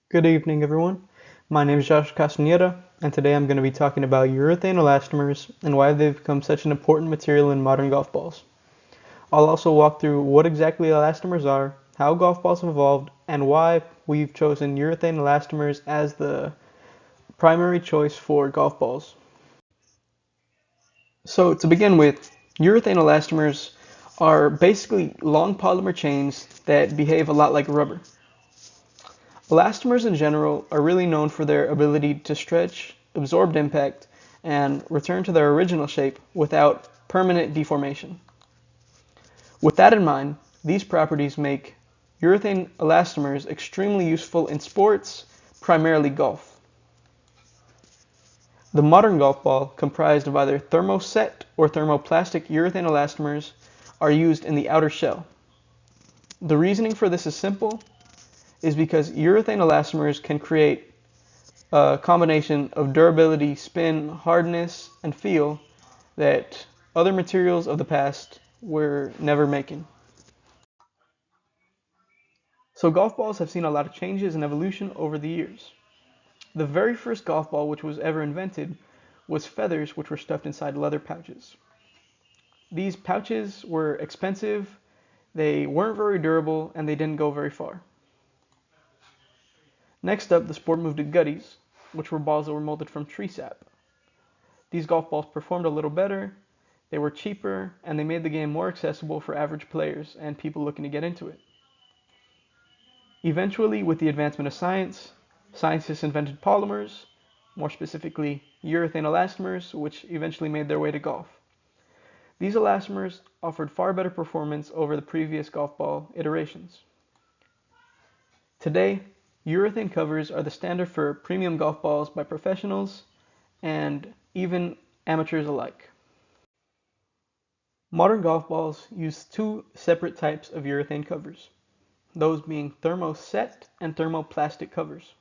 Good evening, everyone. My name is Josh Castaneda, and today I'm going to be talking about urethane elastomers and why they've become such an important material in modern golf balls. I'll also walk through what exactly elastomers are, how golf balls have evolved, and why we've chosen urethane elastomers as the primary choice for golf balls. So, to begin with, urethane elastomers are basically long polymer chains that behave a lot like rubber. Elastomers in general are really known for their ability to stretch, absorb impact, and return to their original shape without permanent deformation. With that in mind, these properties make urethane elastomers extremely useful in sports, primarily golf. The modern golf ball, comprised of either thermoset or thermoplastic urethane elastomers, are used in the outer shell. The reasoning for this is simple, is because urethane elastomers can create a combination of durability, spin, hardness, and feel that other materials of the past were never making. So golf balls have seen a lot of changes and evolution over the years. The very first golf ball which was ever invented was feathers which were stuffed inside leather pouches. These pouches were expensive, they weren't very durable, and they didn't go very far. Next up, the sport moved to gutties, which were balls that were molded from tree sap. These golf balls performed a little better, they were cheaper, and they made the game more accessible for average players and people looking to get into it. Eventually, with the advancement of science, scientists invented polymers, more specifically urethane elastomers, which eventually made their way to golf. These elastomers offered far better performance over the previous golf ball iterations. Today, urethane covers are the standard for premium golf balls by professionals and even amateurs alike. Modern golf balls use two separate types of urethane covers, those being thermoset and thermoplastic covers.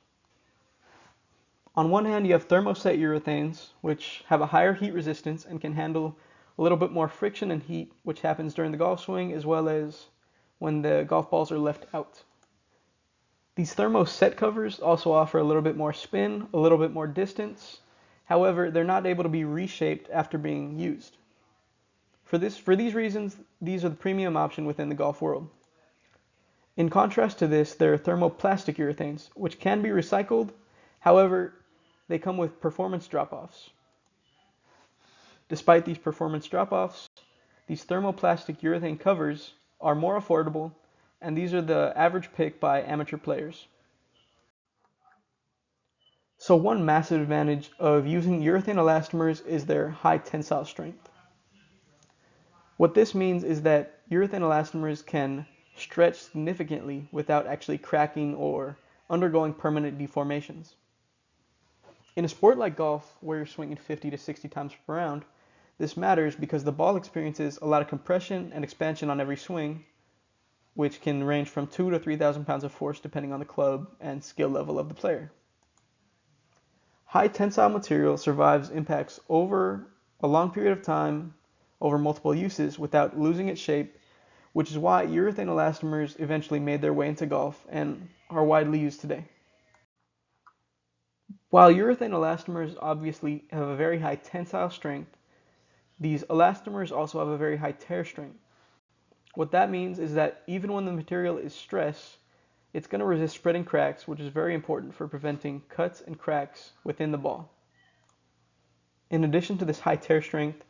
On one hand, you have thermoset urethanes, which have a higher heat resistance and can handle a little bit more friction and heat, which happens during the golf swing as well as when the golf balls are left out. These thermoset covers also offer a little bit more spin, a little bit more distance. However, they're not able to be reshaped after being used. For these reasons, these are the premium option within the golf world. In contrast to this, there are thermoplastic urethanes, which can be recycled. However, they come with performance drop-offs. Despite these performance drop-offs, these thermoplastic urethane covers are more affordable, and these are the average pick by amateur players. So one massive advantage of using urethane elastomers is their high tensile strength. What this means is that urethane elastomers can stretch significantly without actually cracking or undergoing permanent deformations. In a sport like golf, where you're swinging 50 to 60 times per round, this matters because the ball experiences a lot of compression and expansion on every swing, which can range from 2 to 3,000 pounds of force depending on the club and skill level of the player. High tensile material survives impacts over a long period of time, over multiple uses, without losing its shape, which is why urethane elastomers eventually made their way into golf and are widely used today. While urethane elastomers obviously have a very high tensile strength, these elastomers also have a very high tear strength. What that means is that even when the material is stressed, it's going to resist spreading cracks, which is very important for preventing cuts and cracks within the ball. In addition to this high tear strength,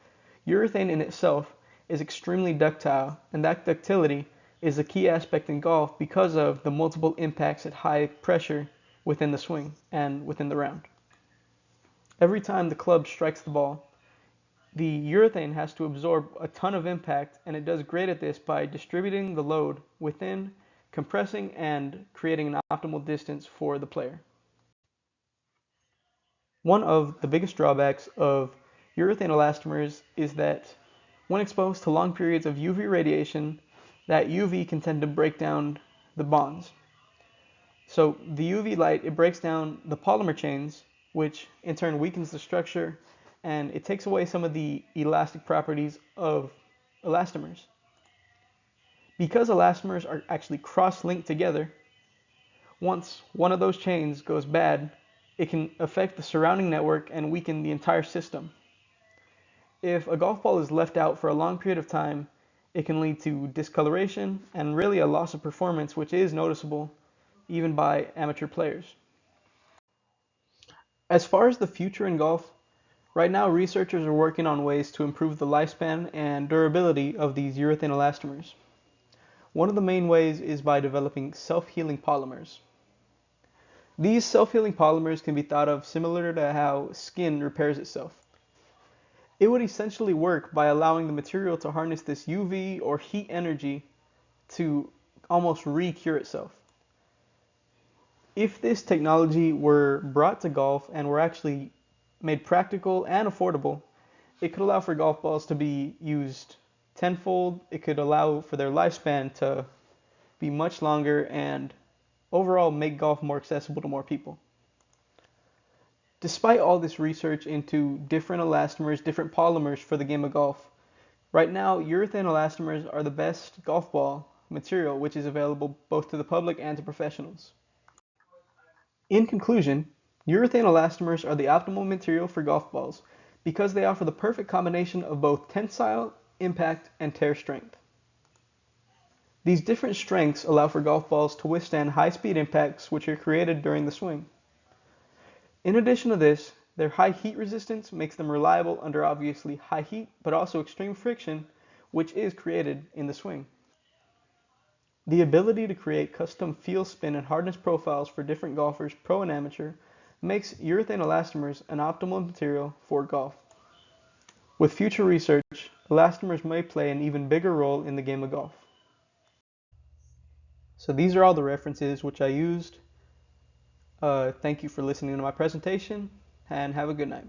urethane in itself is extremely ductile, and that ductility is a key aspect in golf because of the multiple impacts at high pressure within the swing and within the round. Every time the club strikes the ball, the urethane has to absorb a ton of impact, and it does great at this by distributing the load within, compressing, and creating an optimal distance for the player. One of the biggest drawbacks of urethane elastomers is that when exposed to long periods of UV radiation, that UV can tend to break down the bonds. So the UV light, it breaks down the polymer chains, which in turn weakens the structure, and it takes away some of the elastic properties of elastomers. Because elastomers are actually cross-linked together, Once one of those chains goes bad, it can affect the surrounding network and weaken the entire system. If a golf ball is left out for a long period of time, it can lead to discoloration and really a loss of performance, which is noticeable even by amateur players. As far as the future in golf, right now researchers are working on ways to improve the lifespan and durability of these urethane elastomers. One of the main ways is by developing self-healing polymers. These self-healing polymers can be thought of similar to how skin repairs itself. It would essentially work by allowing the material to harness this UV or heat energy to almost re-cure itself. If this technology were brought to golf and were actually made practical and affordable, it could allow for golf balls to be used tenfold. It could allow for their lifespan to be much longer and overall make golf more accessible to more people. Despite all this research into different elastomers, different polymers for the game of golf, right now urethane elastomers are the best golf ball material which is available both to the public and to professionals. In conclusion, urethane elastomers are the optimal material for golf balls because they offer the perfect combination of both tensile, impact, and tear strength. These different strengths allow for golf balls to withstand high-speed impacts which are created during the swing. In addition to this, their high heat resistance makes them reliable under obviously high heat, but also extreme friction, which is created in the swing. The ability to create custom feel, spin, and hardness profiles for different golfers, pro and amateur, makes urethane elastomers an optimal material for golf. With future research, elastomers may play an even bigger role in the game of golf. So these are all the references which I used. Thank you for listening to my presentation, and have a good night.